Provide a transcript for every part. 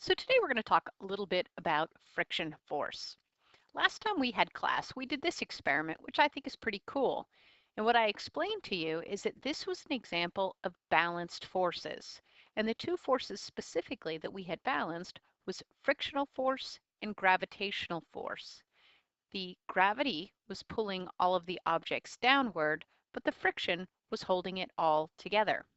So today we're going to talk a little bit about friction force. Last time we had class, we did this experiment, which I think is pretty cool. And what I explained to you is that this was an example of balanced forces. And the two forces specifically that we had balanced was frictional force and gravitational force. The gravity was pulling all of the objects downward, but the friction was holding it all together.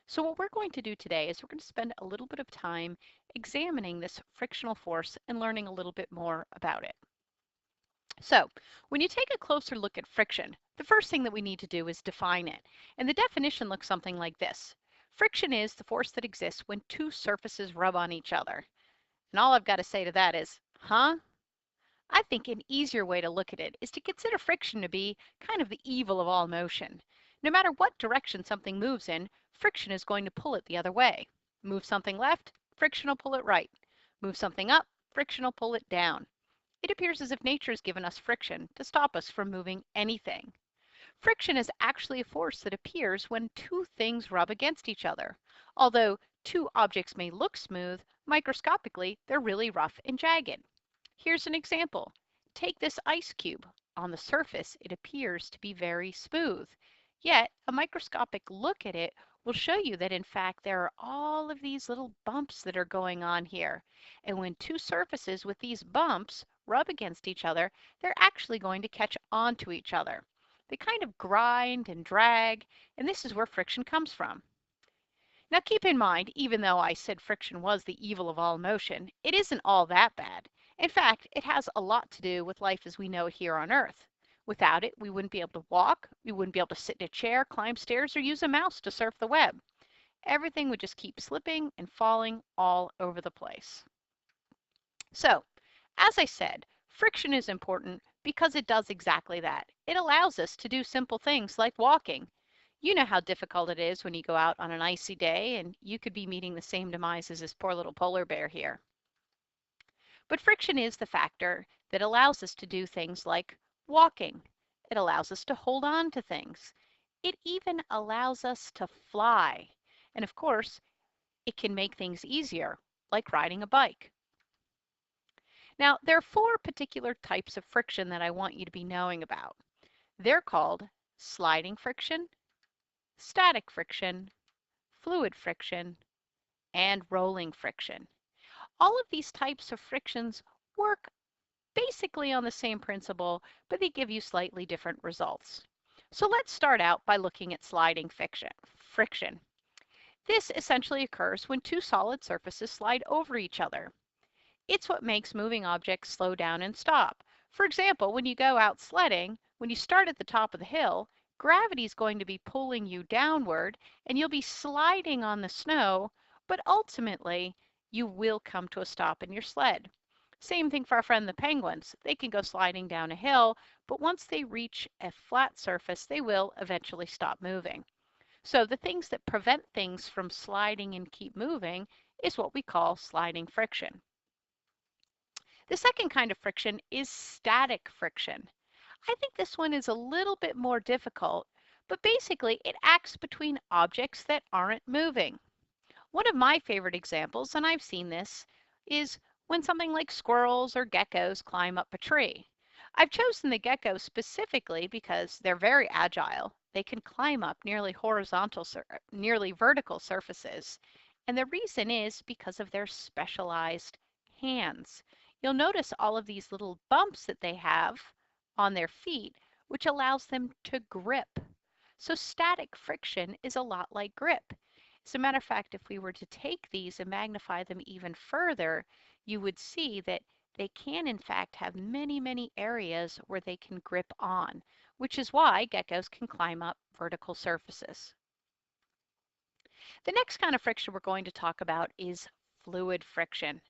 So what we're going to do today is we're going to spend a little bit of time examining this frictional force and learning a little bit more about it. So when you take a closer look at friction, the first thing that we need to do is define it. And the definition looks something like this. Friction is the force that exists when two surfaces rub on each other. And all I've got to say to that is, huh? I think an easier way to look at it is to consider friction to be kind of the evil of all motion. No matter what direction something moves in, friction is going to pull it the other way. Move something left, friction will pull it right. Move something up, friction will pull it down. It appears as if nature has given us friction to stop us from moving anything. Friction is actually a force that appears when two things rub against each other. Although two objects may look smooth, microscopically they're really rough and jagged. Here's an example. Take this ice cube. On the surface, it appears to be very smooth. Yet, a microscopic look at it will show you that in fact there are all of these little bumps that are going on here. And when two surfaces with these bumps rub against each other, they're actually going to catch onto each other. They kind of grind and drag, and this is where friction comes from. Now keep in mind, even though I said friction was the evil of all motion, it isn't all that bad. In fact, it has a lot to do with life as we know it here on Earth. Without it, we wouldn't be able to walk, we wouldn't be able to sit in a chair, climb stairs, or use a mouse to surf the web. Everything would just keep slipping and falling all over the place. So, as I said, friction is important because it does exactly that. It allows us to do simple things like walking. You know how difficult it is when you go out on an icy day and you could be meeting the same demise as this poor little polar bear here. But friction is the factor that allows us to do things like walking. It allows us to hold on to things. It even allows us to fly. And of course, it can make things easier, like riding a bike. Now, there are four particular types of friction that I want you to be knowing about. They're called sliding friction, static friction, fluid friction, and rolling friction. All of these types of frictions work basically on the same principle, but they give you slightly different results. So let's start out by looking at sliding friction. This essentially occurs when two solid surfaces slide over each other. It's what makes moving objects slow down and stop. For example, when you go out sledding, when you start at the top of the hill, gravity is going to be pulling you downward and you'll be sliding on the snow, but ultimately you will come to a stop in your sled. Same thing for our friend the penguins. They can go sliding down a hill, but once they reach a flat surface, they will eventually stop moving. So the things that prevent things from sliding and keep moving is what we call sliding friction. The second kind of friction is static friction. I think this one is a little bit more difficult, but basically it acts between objects that aren't moving. One of my favorite examples, and I've seen this, is when something like squirrels or geckos climb up a tree. I've chosen the geckos specifically because they're very agile. They can climb up nearly vertical surfaces. And the reason is because of their specialized hands. You'll notice all of these little bumps that they have on their feet, which allows them to grip. So static friction is a lot like grip. As a matter of fact, if we were to take these and magnify them even further, you would see that they can in fact have many, many areas where they can grip on, which is why geckos can climb up vertical surfaces. The next kind of friction we're going to talk about is fluid friction.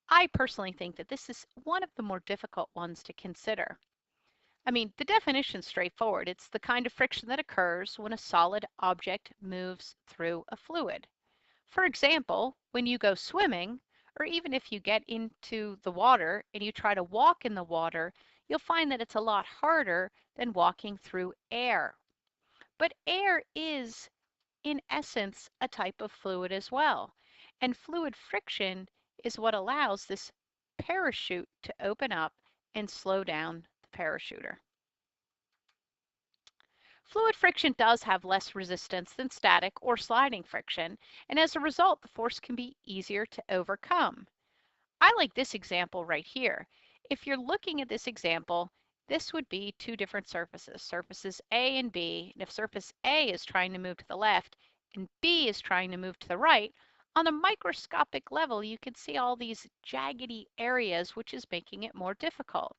I personally think that this is one of the more difficult ones to consider. I mean, the definition's straightforward. It's the kind of friction that occurs when a solid object moves through a fluid. For example, when you go swimming, or even if you get into the water and you try to walk in the water, you'll find that it's a lot harder than walking through air. But air is, in essence, a type of fluid as well. And fluid friction is what allows this parachute to open up and slow down the parachuter. Fluid friction does have less resistance than static or sliding friction, and as a result, the force can be easier to overcome. I like this example right here. If you're looking at this example, this would be two different surfaces, surfaces A and B. And if surface A is trying to move to the left and B is trying to move to the right, on a microscopic level, you can see all these jaggedy areas, which is making it more difficult.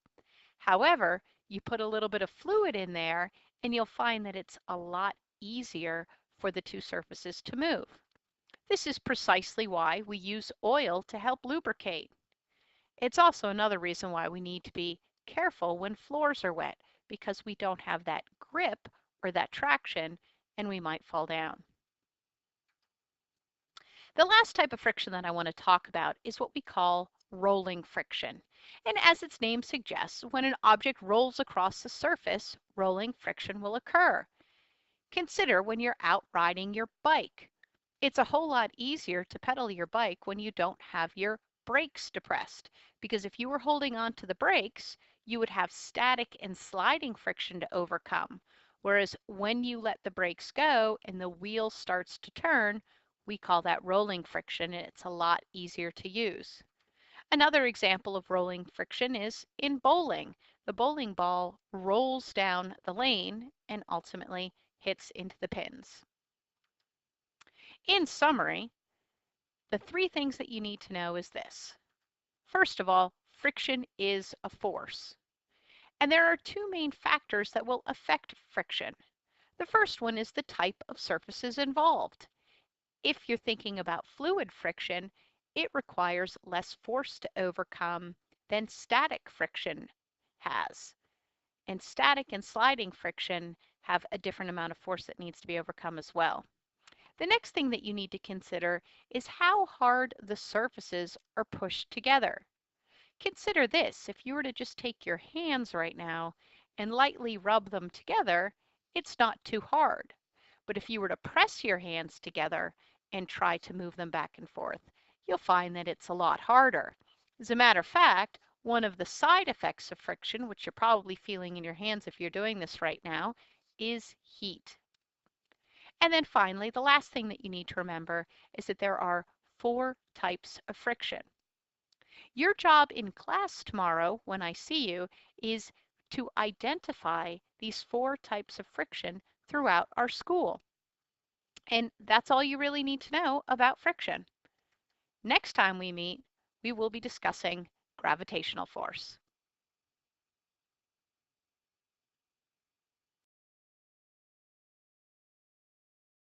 However, you put a little bit of fluid in there and you'll find that it's a lot easier for the two surfaces to move. This is precisely why we use oil to help lubricate. It's also another reason why we need to be careful when floors are wet, because we don't have that grip or that traction and we might fall down. The last type of friction that I want to talk about is what we call rolling friction. And as its name suggests, when an object rolls across the surface, rolling friction will occur. Consider when you're out riding your bike. It's a whole lot easier to pedal your bike when you don't have your brakes depressed, because if you were holding on to the brakes, you would have static and sliding friction to overcome. Whereas when you let the brakes go and the wheel starts to turn, we call that rolling friction, and it's a lot easier to use. Another example of rolling friction is in bowling. The bowling ball rolls down the lane and ultimately hits into the pins. In summary, the three things that you need to know is this. First of all, friction is a force. And there are two main factors that will affect friction. The first one is the type of surfaces involved. If you're thinking about fluid friction, it requires less force to overcome than static friction has. And static and sliding friction have a different amount of force that needs to be overcome as well. The next thing that you need to consider is how hard the surfaces are pushed together. Consider this, if you were to just take your hands right now and lightly rub them together, it's not too hard. But if you were to press your hands together and try to move them back and forth, you'll find that it's a lot harder. As a matter of fact, one of the side effects of friction, which you're probably feeling in your hands if you're doing this right now, is heat. And then finally, the last thing that you need to remember is that there are 4 types of friction. Your job in class tomorrow, when I see you, is to identify these 4 types of friction throughout our school. And that's all you really need to know about friction. Next time we meet, we will be discussing gravitational force.